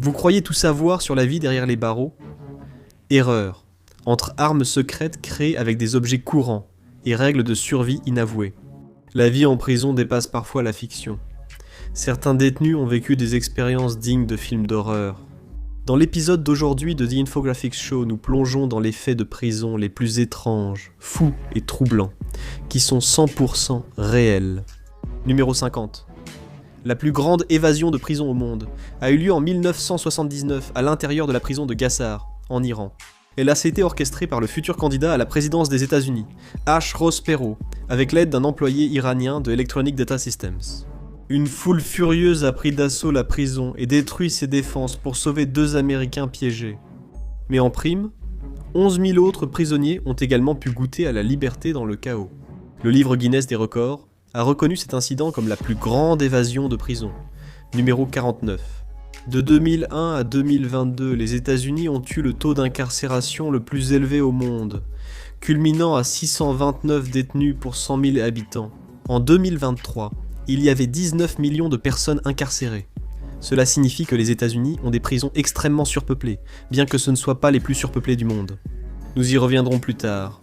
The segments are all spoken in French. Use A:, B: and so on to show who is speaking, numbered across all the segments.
A: Vous croyez tout savoir sur la vie derrière les barreaux? Erreur. Entre armes secrètes créées avec des objets courants et règles de survie inavouées. La vie en prison dépasse parfois la fiction. Certains détenus ont vécu des expériences dignes de films d'horreur. Dans l'épisode d'aujourd'hui de The Infographics Show, nous plongeons dans les faits de prison les plus étranges, fous et troublants, qui sont 100% réels. Numéro 50. La plus grande évasion de prison au monde a eu lieu en 1979 à l'intérieur de la prison de Gassar, en Iran. Elle a été orchestrée par le futur candidat à la présidence des États-Unis, H. Ross Perot, avec l'aide d'un employé iranien de Electronic Data Systems. Une foule furieuse a pris d'assaut la prison et détruit ses défenses pour sauver 2 Américains piégés. Mais en prime, 11 000 autres prisonniers ont également pu goûter à la liberté dans le chaos. Le livre Guinness des records a reconnu cet incident comme la plus grande évasion de prison. Numéro 49. De 2001 à 2022, les États-Unis ont eu le taux d'incarcération le plus élevé au monde, culminant à 629 détenus pour 100 000 habitants. En 2023, il y avait 19 millions de personnes incarcérées. Cela signifie que les États-Unis ont des prisons extrêmement surpeuplées, bien que ce ne soient pas les plus surpeuplées du monde. Nous y reviendrons plus tard.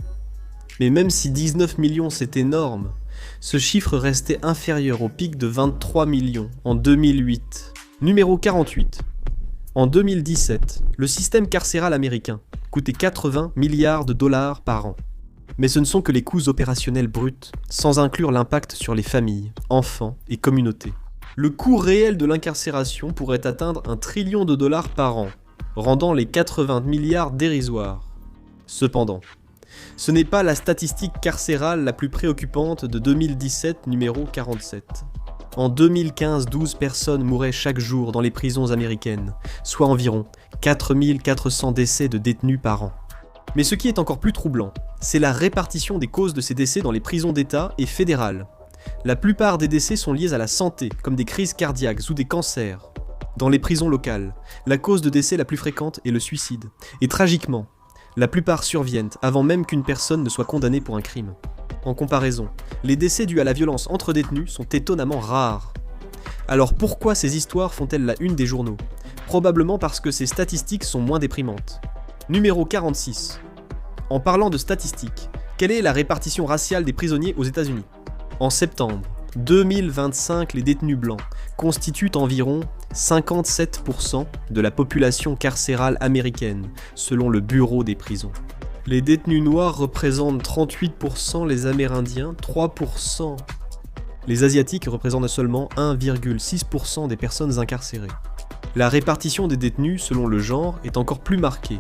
A: Mais même si 19 millions c'est énorme, ce chiffre restait inférieur au pic de 23 millions en 2008. Numéro 48. En 2017, le système carcéral américain coûtait 80 milliards de dollars par an. Mais ce ne sont que les coûts opérationnels bruts, sans inclure l'impact sur les familles, enfants et communautés. Le coût réel de l'incarcération pourrait atteindre 1 trillion de dollars par an, rendant les 80 milliards dérisoires. Cependant, ce n'est pas la statistique carcérale la plus préoccupante de 2017, numéro 47. En 2015, 12 personnes mouraient chaque jour dans les prisons américaines, soit environ 4400 décès de détenus par an. Mais ce qui est encore plus troublant, c'est la répartition des causes de ces décès dans les prisons d'État et fédérales. La plupart des décès sont liés à la santé, comme des crises cardiaques ou des cancers. Dans les prisons locales, la cause de décès la plus fréquente est le suicide. Et tragiquement, la plupart surviennent avant même qu'une personne ne soit condamnée pour un crime. En comparaison, les décès dus à la violence entre détenus sont étonnamment rares. Alors pourquoi ces histoires font-elles la une des journaux? Probablement parce que ces statistiques sont moins déprimantes. Numéro 46. En parlant de statistiques, quelle est la répartition raciale des prisonniers aux États-Unis? En septembre 2025, les détenus blancs constituent environ 57% de la population carcérale américaine, selon le Bureau des prisons. Les détenus noirs représentent 38%, les Amérindiens 3%. Les Asiatiques représentent seulement 1,6% des personnes incarcérées. La répartition des détenus selon le genre est encore plus marquée.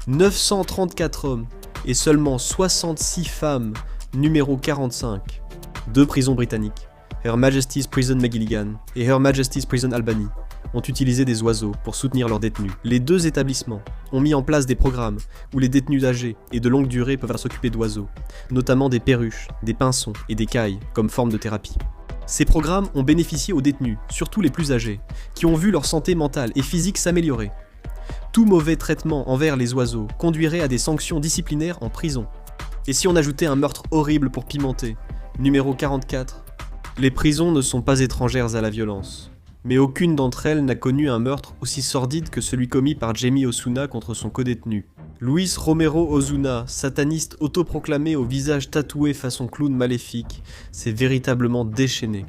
A: 934 hommes et seulement 66 femmes, numéro 45. 2 prisons britanniques, Her Majesty's Prison Magilligan et Her Majesty's Prison Albany, ont utilisé des oiseaux pour soutenir leurs détenus. Les 2 établissements ont mis en place des programmes où les détenus âgés et de longue durée peuvent s'occuper d'oiseaux, notamment des perruches, des pinsons et des cailles comme forme de thérapie. Ces programmes ont bénéficié aux détenus, surtout les plus âgés, qui ont vu leur santé mentale et physique s'améliorer. Tout mauvais traitement envers les oiseaux conduirait à des sanctions disciplinaires en prison. Et si on ajoutait un meurtre horrible pour pimenter? Numéro 44. Les prisons ne sont pas étrangères à la violence. Mais aucune d'entre elles n'a connu un meurtre aussi sordide que celui commis par Jamie Ozuna contre son codétenu. Luis Romero Ozuna, sataniste autoproclamé au visage tatoué façon clown maléfique, s'est véritablement déchaîné.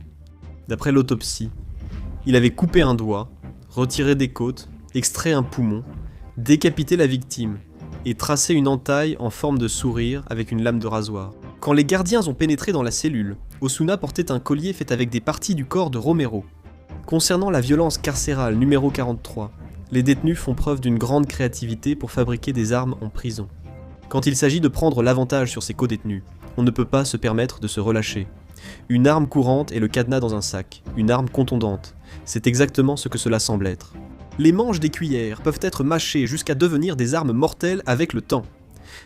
A: D'après l'autopsie, il avait coupé un doigt, retiré des côtes, extrait un poumon, décapité la victime et tracé une entaille en forme de sourire avec une lame de rasoir. Quand les gardiens ont pénétré dans la cellule, Ozuna portait un collier fait avec des parties du corps de Romero. Concernant la violence carcérale numéro 43, les détenus font preuve d'une grande créativité pour fabriquer des armes en prison. Quand il s'agit de prendre l'avantage sur ses codétenus, on ne peut pas se permettre de se relâcher. Une arme courante est le cadenas dans un sac, une arme contondante. C'est exactement ce que cela semble être. Les manches des cuillères peuvent être mâchées jusqu'à devenir des armes mortelles avec le temps.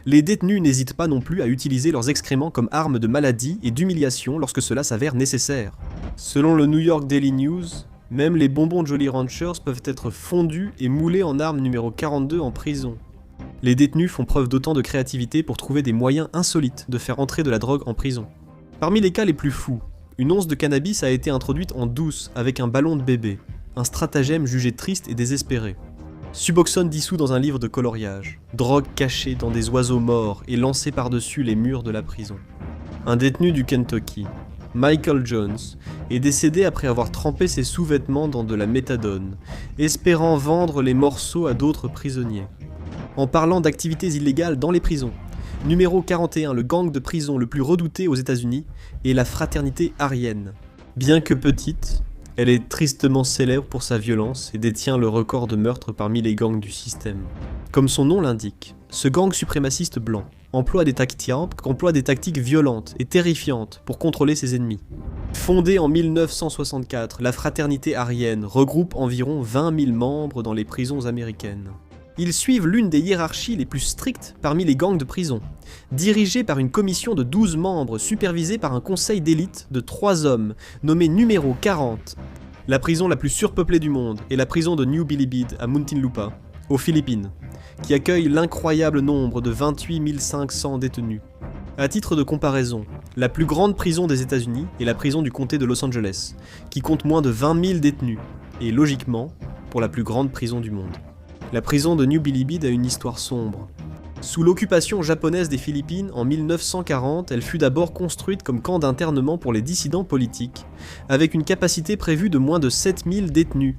A: Les détenus n'hésitent pas non plus à utiliser leurs excréments comme armes de maladie et d'humiliation lorsque cela s'avère nécessaire. Selon le New York Daily News, même les bonbons Jolly Ranchers peuvent être fondus et moulés en arme numéro 42 en prison. Les détenus font preuve d'autant de créativité pour trouver des moyens insolites de faire entrer de la drogue en prison. Parmi les cas les plus fous, une once de cannabis a été introduite en douce avec un ballon de bébé. un stratagème jugé triste et désespéré. Suboxone dissous dans un livre de coloriage, drogue cachée dans des oiseaux morts et lancée par-dessus les murs de la prison. Un détenu du Kentucky, Michael Jones, est décédé après avoir trempé ses sous-vêtements dans de la méthadone, espérant vendre les morceaux à d'autres prisonniers. En parlant d'activités illégales dans les prisons, numéro 41, le gang de prison le plus redouté aux États-Unis est la fraternité Aryan. Bien que petite, elle est tristement célèbre pour sa violence et détient le record de meurtres parmi les gangs du système. Comme son nom l'indique, ce gang suprémaciste blanc emploie des tactiques violentes et terrifiantes pour contrôler ses ennemis. Fondée en 1964, la fraternité Aryan regroupe environ 20 000 membres dans les prisons américaines. Ils suivent l'une des hiérarchies les plus strictes parmi les gangs de prison, dirigée par une commission de 12 membres supervisée par un conseil d'élite de 3 hommes, nommé numéro 40. La prison la plus surpeuplée du monde est la prison de New Bilibid à Muntinlupa, aux Philippines, qui accueille l'incroyable nombre de 28 500 détenus. À titre de comparaison, la plus grande prison des États-Unis est la prison du comté de Los Angeles, qui compte moins de 20 000 détenus, et logiquement, pour la plus grande prison du monde. La prison de New Bilibid a une histoire sombre. Sous l'occupation japonaise des Philippines en 1940, elle fut d'abord construite comme camp d'internement pour les dissidents politiques, avec une capacité prévue de moins de 7000 détenus.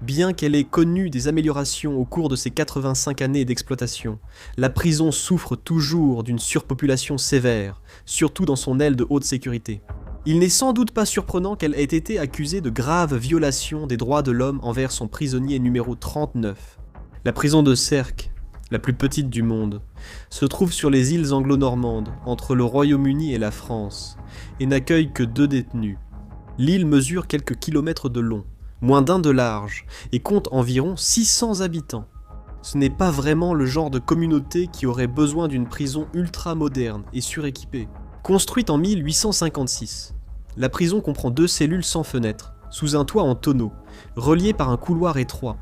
A: Bien qu'elle ait connu des améliorations au cours de ses 85 années d'exploitation, la prison souffre toujours d'une surpopulation sévère, surtout dans son aile de haute sécurité. Il n'est sans doute pas surprenant qu'elle ait été accusée de graves violations des droits de l'homme envers son prisonnier numéro 39. La prison de Sercq, la plus petite du monde, se trouve sur les îles anglo-normandes, entre le Royaume-Uni et la France, et n'accueille que 2 détenus. L'île mesure quelques kilomètres de long, moins d'1 de large, et compte environ 600 habitants. Ce n'est pas vraiment le genre de communauté qui aurait besoin d'une prison ultra-moderne et suréquipée. Construite en 1856, la prison comprend 2 cellules sans fenêtres, sous un toit en tonneau, reliées par un couloir étroit.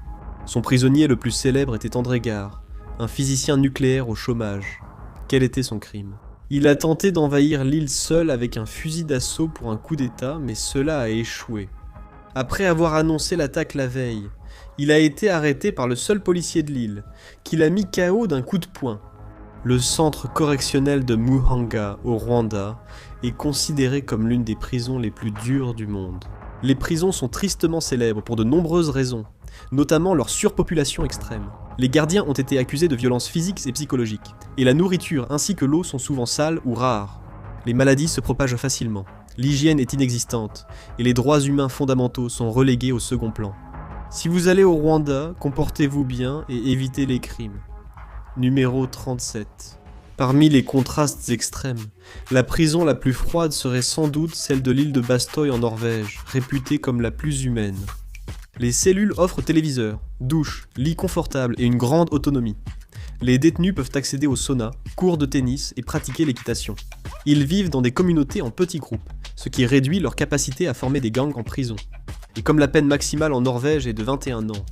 A: Son prisonnier le plus célèbre était André Gare, un physicien nucléaire au chômage. Quel était son crime? Il a tenté d'envahir l'île seul avec un fusil d'assaut pour un coup d'état, mais cela a échoué. Après avoir annoncé l'attaque la veille, il a été arrêté par le seul policier de l'île, qui l'a mis KO d'un coup de poing. Le centre correctionnel de Muhanga, au Rwanda, est considéré comme l'une des prisons les plus dures du monde. Les prisons sont tristement célèbres pour de nombreuses raisons, notamment leur surpopulation extrême. Les gardiens ont été accusés de violences physiques et psychologiques, et la nourriture ainsi que l'eau sont souvent sales ou rares. Les maladies se propagent facilement, l'hygiène est inexistante, et les droits humains fondamentaux sont relégués au second plan. Si vous allez au Rwanda, comportez-vous bien et évitez les crimes. Numéro 37. Parmi les contrastes extrêmes, la prison la plus froide serait sans doute celle de l'île de Bastoy en Norvège, réputée comme la plus humaine. Les cellules offrent téléviseurs, douches, lits confortables et une grande autonomie. Les détenus peuvent accéder au sauna, cours de tennis et pratiquer l'équitation. Ils vivent dans des communautés en petits groupes, ce qui réduit leur capacité à former des gangs en prison. Et comme la peine maximale en Norvège est de 21 ans,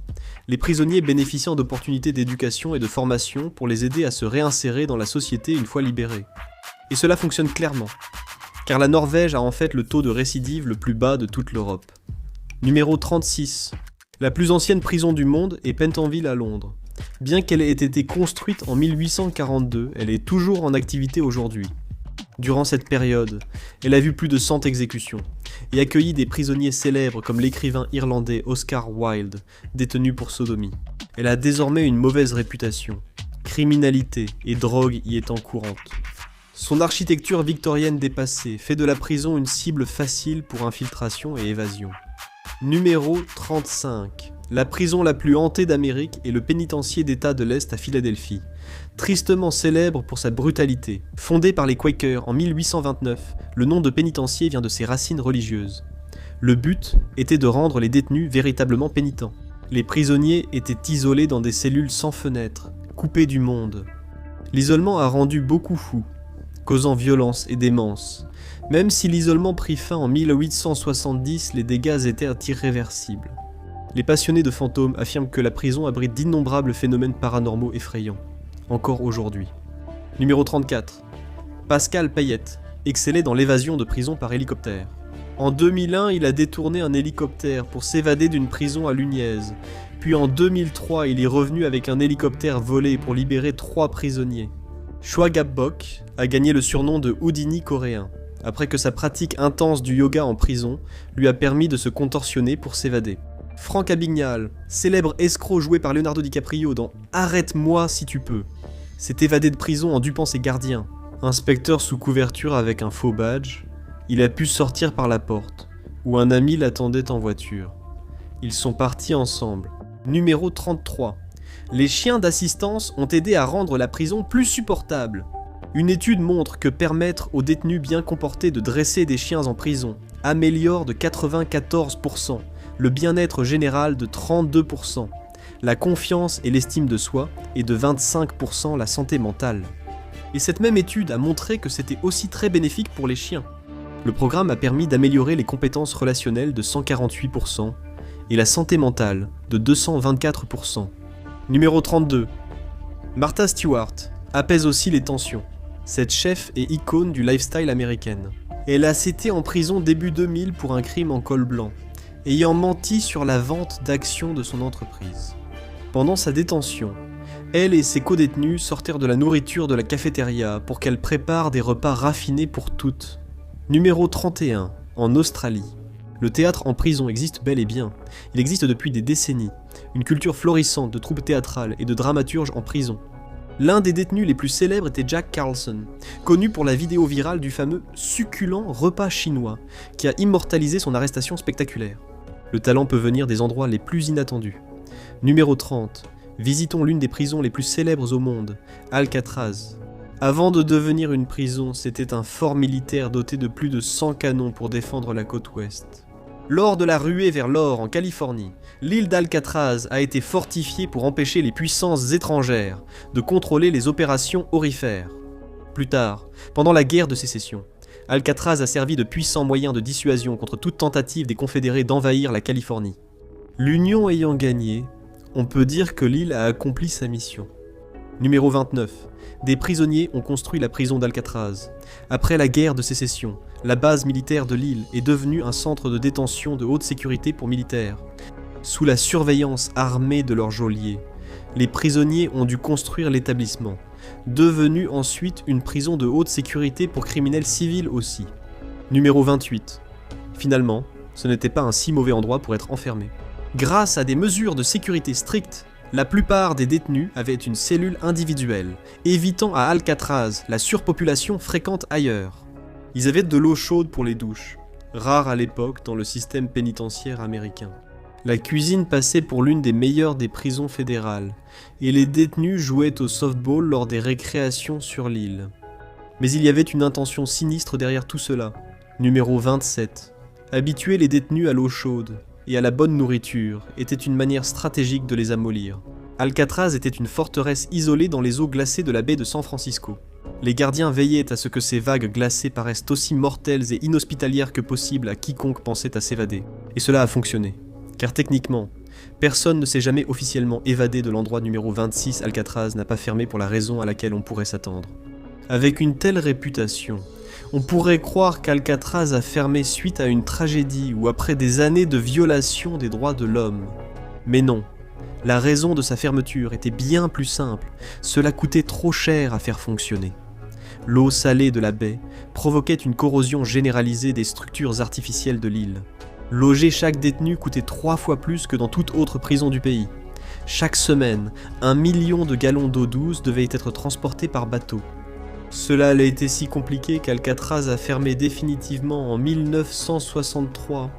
A: les prisonniers bénéficient d'opportunités d'éducation et de formation pour les aider à se réinsérer dans la société une fois libérés. Et cela fonctionne clairement, car la Norvège a en fait le taux de récidive le plus bas de toute l'Europe. Numéro 36. La plus ancienne prison du monde est Pentonville à Londres. Bien qu'elle ait été construite en 1842, elle est toujours en activité aujourd'hui. Durant cette période, elle a vu plus de 100 exécutions et accueilli des prisonniers célèbres comme l'écrivain irlandais Oscar Wilde, détenu pour sodomie. Elle a désormais une mauvaise réputation. Criminalité et drogue y étant courantes. Son architecture victorienne dépassée fait de la prison une cible facile pour infiltration et évasion. Numéro 35. La prison la plus hantée d'Amérique est le pénitencier d'État de l'Est à Philadelphie. Tristement célèbre pour sa brutalité. Fondé par les Quakers en 1829, le nom de pénitencier vient de ses racines religieuses. Le but était de rendre les détenus véritablement pénitents. Les prisonniers étaient isolés dans des cellules sans fenêtres, coupés du monde. L'isolement a rendu beaucoup fous, causant violence et démence. Même si l'isolement prit fin en 1870, les dégâts étaient irréversibles. Les passionnés de fantômes affirment que la prison abrite d'innombrables phénomènes paranormaux effrayants, encore aujourd'hui. Numéro 34. Pascal Payette excellait dans l'évasion de prison par hélicoptère. En 2001, il a détourné un hélicoptère pour s'évader d'une prison à Luniez. Puis en 2003, il est revenu avec un hélicoptère volé pour libérer 3 prisonniers. Choi Gap-bok a gagné le surnom de Houdini coréen, après que sa pratique intense du yoga en prison lui a permis de se contorsionner pour s'évader. Frank Abagnale, célèbre escroc joué par Leonardo DiCaprio dans Arrête-moi si tu peux, s'est évadé de prison en dupant ses gardiens. Inspecteur sous couverture avec un faux badge, il a pu sortir par la porte, où un ami l'attendait en voiture. Ils sont partis ensemble. Numéro 33. Les chiens d'assistance ont aidé à rendre la prison plus supportable. Une étude montre que permettre aux détenus bien comportés de dresser des chiens en prison améliore de 94% le bien-être général de 32%, la confiance et l'estime de soi et de 25% la santé mentale. Et cette même étude a montré que c'était aussi très bénéfique pour les chiens. Le programme a permis d'améliorer les compétences relationnelles de 148% et la santé mentale de 224%. Numéro 32. Martha Stewart apaise aussi les tensions. Cette chef est icône du lifestyle américaine. Elle a été en prison début 2000 pour un crime en col blanc, ayant menti sur la vente d'actions de son entreprise. Pendant sa détention, elle et ses codétenus sortirent de la nourriture de la cafétéria pour qu'elle prépare des repas raffinés pour toutes. Numéro 31, en Australie. Le théâtre en prison existe bel et bien. Il existe depuis des décennies. Une culture florissante de troupes théâtrales et de dramaturges en prison. L'un des détenus les plus célèbres était Jack Carlson, connu pour la vidéo virale du fameux succulent repas chinois, qui a immortalisé son arrestation spectaculaire. Le talent peut venir des endroits les plus inattendus. Numéro 30. Visitons l'une des prisons les plus célèbres au monde, Alcatraz. Avant de devenir une prison, c'était un fort militaire doté de plus de 100 canons pour défendre la côte ouest. Lors de la ruée vers l'or en Californie, l'île d'Alcatraz a été fortifiée pour empêcher les puissances étrangères de contrôler les opérations aurifères. Plus tard, pendant la guerre de sécession, Alcatraz a servi de puissant moyen de dissuasion contre toute tentative des Confédérés d'envahir la Californie. L'Union ayant gagné, on peut dire que l'île a accompli sa mission. Numéro 29. Des prisonniers ont construit la prison d'Alcatraz. Après la guerre de sécession, la base militaire de l'île est devenue un centre de détention de haute sécurité pour militaires. Sous la surveillance armée de leurs geôliers, les prisonniers ont dû construire l'établissement, devenu ensuite une prison de haute sécurité pour criminels civils aussi. Numéro 28. Finalement, ce n'était pas un si mauvais endroit pour être enfermé. Grâce à des mesures de sécurité strictes, la plupart des détenus avaient une cellule individuelle, évitant à Alcatraz la surpopulation fréquente ailleurs. Ils avaient de l'eau chaude pour les douches, rare à l'époque dans le système pénitentiaire américain. La cuisine passait pour l'une des meilleures des prisons fédérales, et les détenus jouaient au softball lors des récréations sur l'île. Mais il y avait une intention sinistre derrière tout cela. Numéro 27. Habituer les détenus à l'eau chaude et à la bonne nourriture était une manière stratégique de les amollir. Alcatraz était une forteresse isolée dans les eaux glacées de la baie de San Francisco. Les gardiens veillaient à ce que ces vagues glacées paraissent aussi mortelles et inhospitalières que possible à quiconque pensait à s'évader. Et cela a fonctionné. Car techniquement, personne ne s'est jamais officiellement évadé de l'endroit numéro 26. Alcatraz n'a pas fermé pour la raison à laquelle on pourrait s'attendre. Avec une telle réputation, on pourrait croire qu'Alcatraz a fermé suite à une tragédie ou après des années de violation des droits de l'homme. Mais non, la raison de sa fermeture était bien plus simple, cela coûtait trop cher à faire fonctionner. L'eau salée de la baie provoquait une corrosion généralisée des structures artificielles de l'île. Loger chaque détenu coûtait 3 fois plus que dans toute autre prison du pays. Chaque semaine, 1 million de gallons d'eau douce devaient être transportés par bateau. Cela a été si compliqué qu'Alcatraz a fermé définitivement en 1963.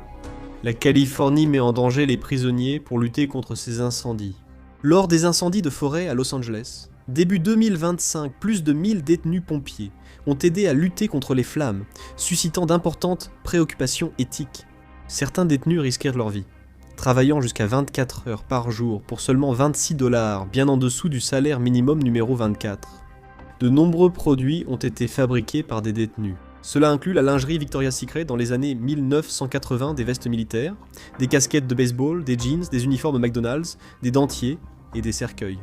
A: La Californie met en danger les prisonniers pour lutter contre ces incendies. Lors des incendies de forêt à Los Angeles, début 2025, plus de 1000 détenus pompiers ont aidé à lutter contre les flammes, suscitant d'importantes préoccupations éthiques. Certains détenus risquèrent leur vie, travaillant jusqu'à 24 heures par jour pour seulement $26, bien en dessous du salaire minimum numéro 24. De nombreux produits ont été fabriqués par des détenus. Cela inclut la lingerie Victoria's Secret dans les années 1980, des vestes militaires, des casquettes de baseball, des jeans, des uniformes McDonald's, des dentiers et des cercueils.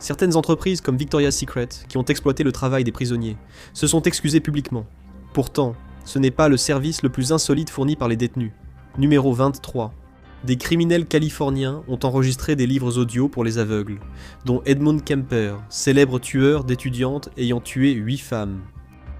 A: Certaines entreprises comme Victoria's Secret, qui ont exploité le travail des prisonniers, se sont excusées publiquement. Pourtant, ce n'est pas le service le plus insolite fourni par les détenus. Numéro 23. Des criminels californiens ont enregistré des livres audio pour les aveugles, dont Edmund Kemper, célèbre tueur d'étudiantes ayant tué 8 femmes.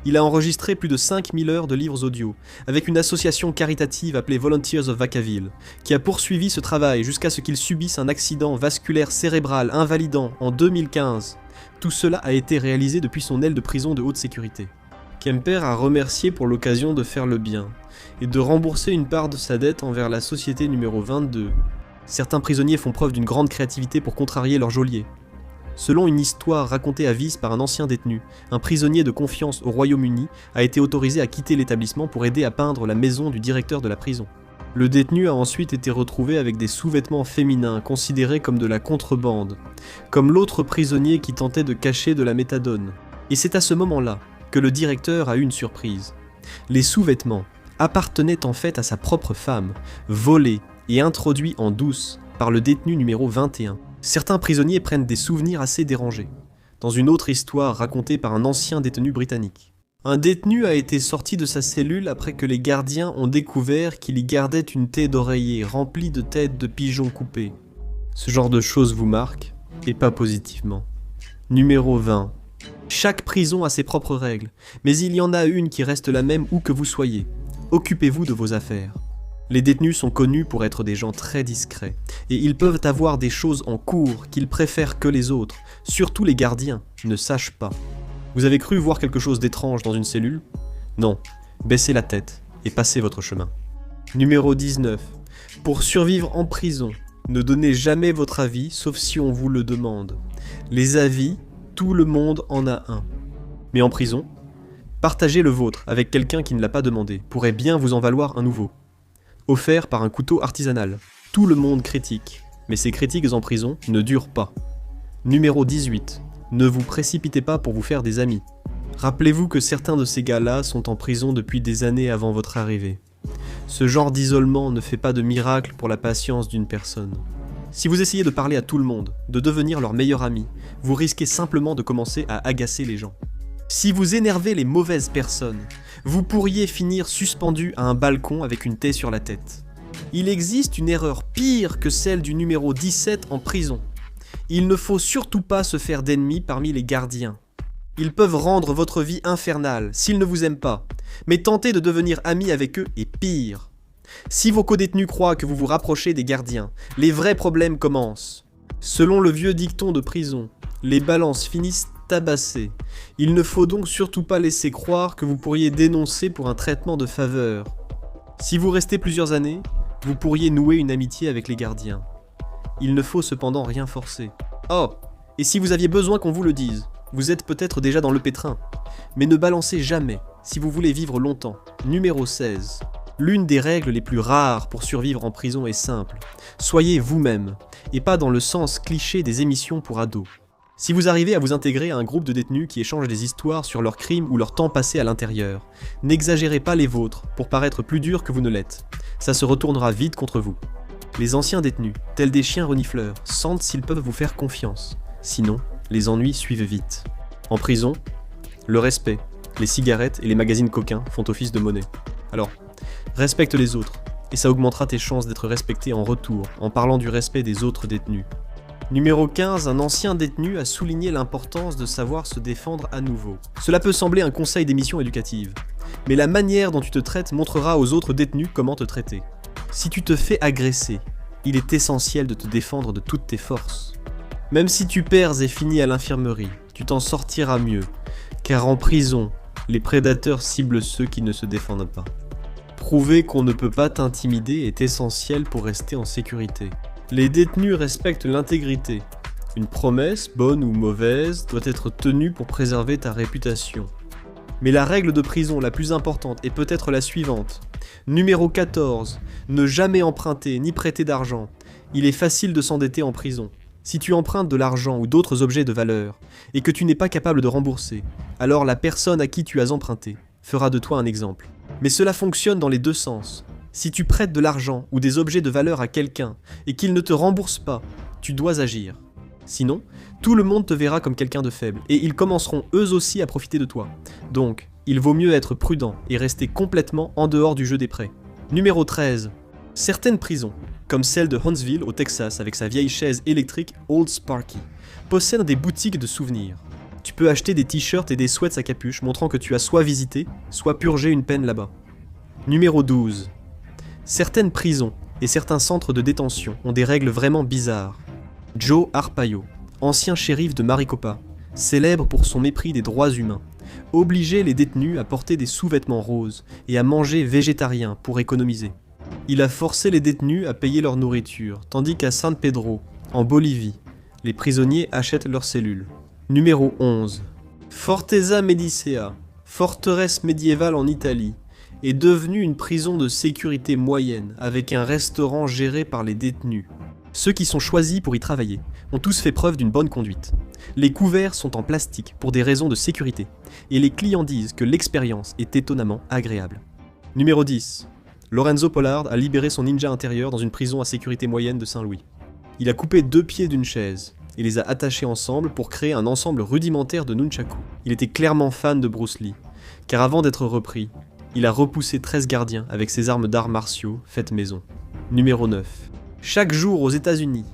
A: Il a enregistré plus de 5000 heures de livres audio, avec une association caritative appelée Volunteers of Vacaville, qui a poursuivi ce travail jusqu'à ce qu'il subisse un accident vasculaire cérébral invalidant en 2015. Tout cela a été réalisé depuis son aile de prison de haute sécurité. Kemper a remercié pour l'occasion de faire le bien, et de rembourser une part de sa dette envers la société numéro 22. Certains prisonniers font preuve d'une grande créativité pour contrarier leur geôlier. Selon une histoire racontée à Vice par un ancien détenu, un prisonnier de confiance au Royaume-Uni a été autorisé à quitter l'établissement pour aider à peindre la maison du directeur de la prison. Le détenu a ensuite été retrouvé avec des sous-vêtements féminins considérés comme de la contrebande, comme l'autre prisonnier qui tentait de cacher de la méthadone. Et c'est à ce moment-là que le directeur a eu une surprise. Les sous-vêtements appartenaient en fait à sa propre femme, volés et introduits en douce par le détenu numéro 21. Certains prisonniers prennent des souvenirs assez dérangés. Dans une autre histoire racontée par un ancien détenu britannique, un détenu a été sorti de sa cellule après que les gardiens ont découvert qu'il y gardait une taie d'oreiller remplie de têtes de pigeons coupées. Ce genre de choses vous marque, et pas positivement. Numéro 20. Chaque prison a ses propres règles, mais il y en a une qui reste la même où que vous soyez. Occupez-vous de vos affaires. Les détenus sont connus pour être des gens très discrets, et ils peuvent avoir des choses en cours qu'ils préfèrent que les autres, surtout les gardiens, ne sachent pas. Vous avez cru voir quelque chose d'étrange dans une cellule ? Non, baissez la tête et passez votre chemin. Numéro 19. Pour survivre en prison, ne donnez jamais votre avis sauf si on vous le demande. Les avis, tout le monde en a un. Mais en prison, partagez le vôtre avec quelqu'un qui ne l'a pas demandé, pourrait bien vous en valoir un nouveau. Offert par un couteau artisanal. Tout le monde critique, mais ces critiques en prison ne durent pas. Numéro 18. Ne vous précipitez pas pour vous faire des amis. Rappelez-vous que certains de ces gars-là sont en prison depuis des années avant votre arrivée. Ce genre d'isolement ne fait pas de miracle pour la patience d'une personne. Si vous essayez de parler à tout le monde, de devenir leur meilleur ami, vous risquez simplement de commencer à agacer les gens. Si vous énervez les mauvaises personnes, vous pourriez finir suspendu à un balcon avec une taie sur la tête. Il existe une erreur pire que celle du numéro 17 en prison. Il ne faut surtout pas se faire d'ennemis parmi les gardiens. Ils peuvent rendre votre vie infernale s'ils ne vous aiment pas, mais tenter de devenir ami avec eux est pire. Si vos codétenus croient que vous vous rapprochez des gardiens, les vrais problèmes commencent. Selon le vieux dicton de prison, les balances finissent tabassées. Il ne faut donc surtout pas laisser croire que vous pourriez dénoncer pour un traitement de faveur. Si vous restez plusieurs années, vous pourriez nouer une amitié avec les gardiens. Il ne faut cependant rien forcer. Oh, et si vous aviez besoin qu'on vous le dise, vous êtes peut-être déjà dans le pétrin. Mais ne balancez jamais, si vous voulez vivre longtemps. Numéro 16. L'une des règles les plus rares pour survivre en prison est simple. Soyez vous-même, et pas dans le sens cliché des émissions pour ados. Si vous arrivez à vous intégrer à un groupe de détenus qui échangent des histoires sur leurs crimes ou leur temps passé à l'intérieur, n'exagérez pas les vôtres pour paraître plus dur que vous ne l'êtes. Ça se retournera vite contre vous. Les anciens détenus, tels des chiens renifleurs, sentent s'ils peuvent vous faire confiance. Sinon, les ennuis suivent vite. En prison, le respect, les cigarettes et les magazines coquins font office de monnaie. Alors, respecte les autres, et ça augmentera tes chances d'être respecté en retour, en parlant du respect des autres détenus. Numéro 15, un ancien détenu a souligné l'importance de savoir se défendre à nouveau. Cela peut sembler un conseil d'émission éducative, mais la manière dont tu te traites montrera aux autres détenus comment te traiter. Si tu te fais agresser, il est essentiel de te défendre de toutes tes forces. Même si tu perds et finis à l'infirmerie, tu t'en sortiras mieux, car en prison, les prédateurs ciblent ceux qui ne se défendent pas. Prouver qu'on ne peut pas t'intimider est essentiel pour rester en sécurité. Les détenus respectent l'intégrité. Une promesse, bonne ou mauvaise, doit être tenue pour préserver ta réputation. Mais la règle de prison la plus importante est peut-être la suivante. Numéro 14. Ne jamais emprunter ni prêter d'argent. Il est facile de s'endetter en prison. Si tu empruntes de l'argent ou d'autres objets de valeur, et que tu n'es pas capable de rembourser, alors la personne à qui tu as emprunté fera de toi un exemple. Mais cela fonctionne dans les deux sens. Si tu prêtes de l'argent ou des objets de valeur à quelqu'un et qu'il ne te rembourse pas, tu dois agir. Sinon, tout le monde te verra comme quelqu'un de faible et ils commenceront eux aussi à profiter de toi. Donc, Il vaut mieux être prudent et rester complètement en dehors du jeu des prêts. Numéro 13. Certaines prisons, comme celle de Huntsville au Texas avec sa vieille chaise électrique Old Sparky, possèdent des boutiques de souvenirs. Tu peux acheter des t-shirts et des sweats à capuche montrant que tu as soit visité, soit purgé une peine là-bas. Numéro 12. Certaines prisons et certains centres de détention ont des règles vraiment bizarres. Joe Arpaio, ancien shérif de Maricopa, célèbre pour son mépris des droits humains, obligeait les détenus à porter des sous-vêtements roses et à manger végétarien pour économiser. Il a forcé les détenus à payer leur nourriture, tandis qu'à San Pedro, en Bolivie, les prisonniers achètent leurs cellules. Numéro 11. Forteza Medicea, forteresse médiévale en Italie, est devenue une prison de sécurité moyenne avec un restaurant géré par les détenus. Ceux qui sont choisis pour y travailler ont tous fait preuve d'une bonne conduite. Les couverts sont en plastique pour des raisons de sécurité, et les clients disent que l'expérience est étonnamment agréable. Numéro 10. Lorenzo Pollard a libéré son ninja intérieur dans une prison à sécurité moyenne de Saint-Louis. Il a coupé 2 pieds d'une chaise et les a attachés ensemble pour créer un ensemble rudimentaire de nunchaku. Il était clairement fan de Bruce Lee, car avant d'être repris, il a repoussé 13 gardiens avec ses armes d'arts martiaux faites maison. Numéro 9. Chaque jour aux États-Unis,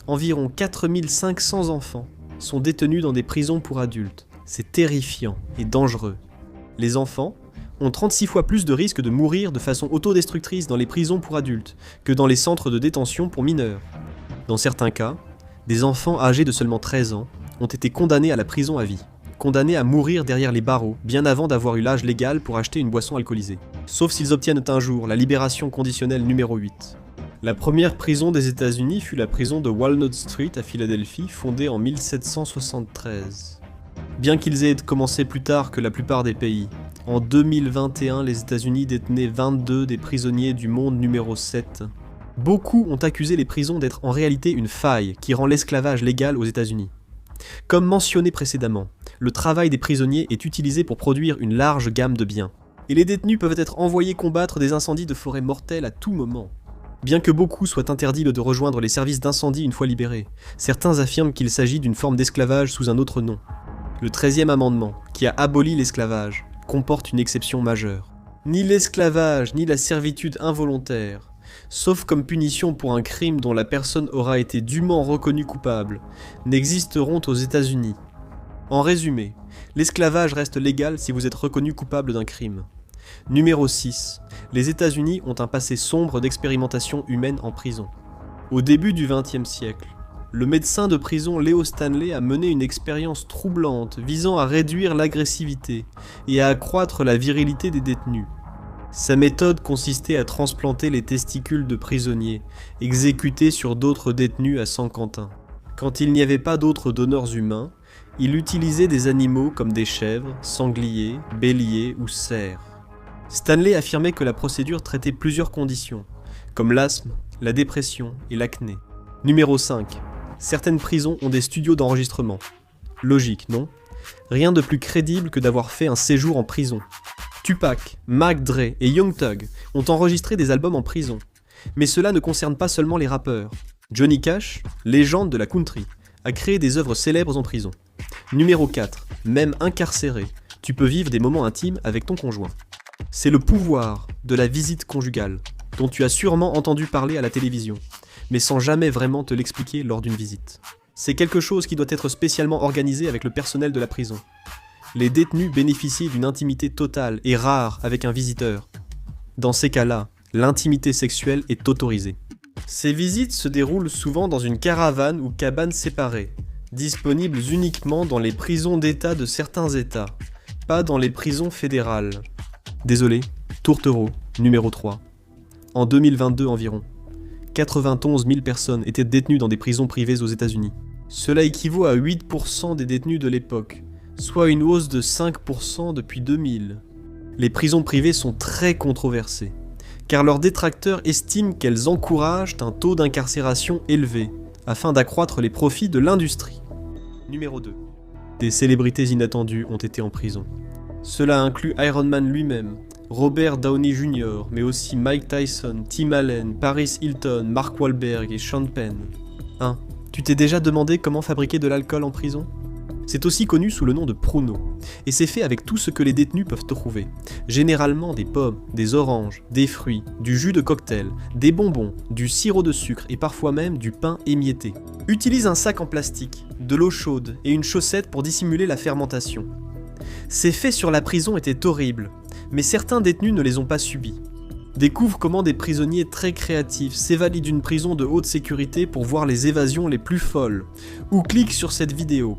A: environ 4500 enfants sont détenus dans des prisons pour adultes. C'est terrifiant et dangereux. Les enfants ont 36 fois plus de risques de mourir de façon autodestructrice dans les prisons pour adultes que dans les centres de détention pour mineurs. Dans certains cas, des enfants âgés de seulement 13 ans ont été condamnés à la prison à vie, condamnés à mourir derrière les barreaux bien avant d'avoir eu l'âge légal pour acheter une boisson alcoolisée. Sauf s'ils obtiennent un jour la libération conditionnelle numéro 8. La première prison des États-Unis fut la prison de Walnut Street à Philadelphie, fondée en 1773. Bien qu'ils aient commencé plus tard que la plupart des pays, en 2021, les États-Unis détenaient 22 des prisonniers du monde numéro 7. Beaucoup ont accusé les prisons d'être en réalité une faille qui rend l'esclavage légal aux États-Unis. Comme mentionné précédemment, le travail des prisonniers est utilisé pour produire une large gamme de biens, et les détenus peuvent être envoyés combattre des incendies de forêt mortels à tout moment. Bien que beaucoup soient interdits de rejoindre les services d'incendie une fois libérés, certains affirment qu'il s'agit d'une forme d'esclavage sous un autre nom. Le 13e amendement, qui a aboli l'esclavage, comporte une exception majeure. Ni l'esclavage, ni la servitude involontaire, sauf comme punition pour un crime dont la personne aura été dûment reconnue coupable, n'existeront aux États-Unis. En résumé, l'esclavage reste légal si vous êtes reconnu coupable d'un crime. Numéro 6. Les États-Unis ont un passé sombre d'expérimentation humaine en prison. Au début du XXe siècle, le médecin de prison Leo Stanley a mené une expérience troublante visant à réduire l'agressivité et à accroître la virilité des détenus. Sa méthode consistait à transplanter les testicules de prisonniers, exécutés sur d'autres détenus à San-Quentin. Quand il n'y avait pas d'autres donneurs humains, il utilisait des animaux comme des chèvres, sangliers, béliers ou cerfs. Stanley affirmait que la procédure traitait plusieurs conditions, comme l'asthme, la dépression et l'acné. Numéro 5. Certaines prisons ont des studios d'enregistrement. Logique, non? Rien de plus crédible que d'avoir fait un séjour en prison. Tupac, Mac Dre et Young Thug ont enregistré des albums en prison. Mais cela ne concerne pas seulement les rappeurs. Johnny Cash, légende de la country, a créé des œuvres célèbres en prison. Numéro 4. Même incarcéré, tu peux vivre des moments intimes avec ton conjoint. C'est le pouvoir de la visite conjugale, dont tu as sûrement entendu parler à la télévision, mais sans jamais vraiment te l'expliquer lors d'une visite. C'est quelque chose qui doit être spécialement organisé avec le personnel de la prison. Les détenus bénéficient d'une intimité totale et rare avec un visiteur. Dans ces cas-là, l'intimité sexuelle est autorisée. Ces visites se déroulent souvent dans une caravane ou cabane séparée, disponibles uniquement dans les prisons d'État de certains États, pas dans les prisons fédérales. Désolé, tourtereau, numéro 3. En 2022 environ, 91 000 personnes étaient détenues dans des prisons privées aux États-Unis. Cela équivaut à 8% des détenus de l'époque, soit une hausse de 5% depuis 2000. Les prisons privées sont très controversées, car leurs détracteurs estiment qu'elles encouragent un taux d'incarcération élevé, afin d'accroître les profits de l'industrie. Numéro 2. Des célébrités inattendues ont été en prison. Cela inclut Iron Man lui-même, Robert Downey Jr., mais aussi Mike Tyson, Tim Allen, Paris Hilton, Mark Wahlberg et Sean Penn. 1. Tu t'es déjà demandé comment fabriquer de l'alcool en prison ? C'est aussi connu sous le nom de pruneau, et c'est fait avec tout ce que les détenus peuvent trouver. Généralement des pommes, des oranges, des fruits, du jus de cocktail, des bonbons, du sirop de sucre et parfois même du pain émietté. Utilise un sac en plastique, de l'eau chaude et une chaussette pour dissimuler la fermentation. Ces faits sur la prison étaient horribles, mais certains détenus ne les ont pas subis. Découvre comment des prisonniers très créatifs s'évadent d'une prison de haute sécurité pour voir les évasions les plus folles, ou clique sur cette vidéo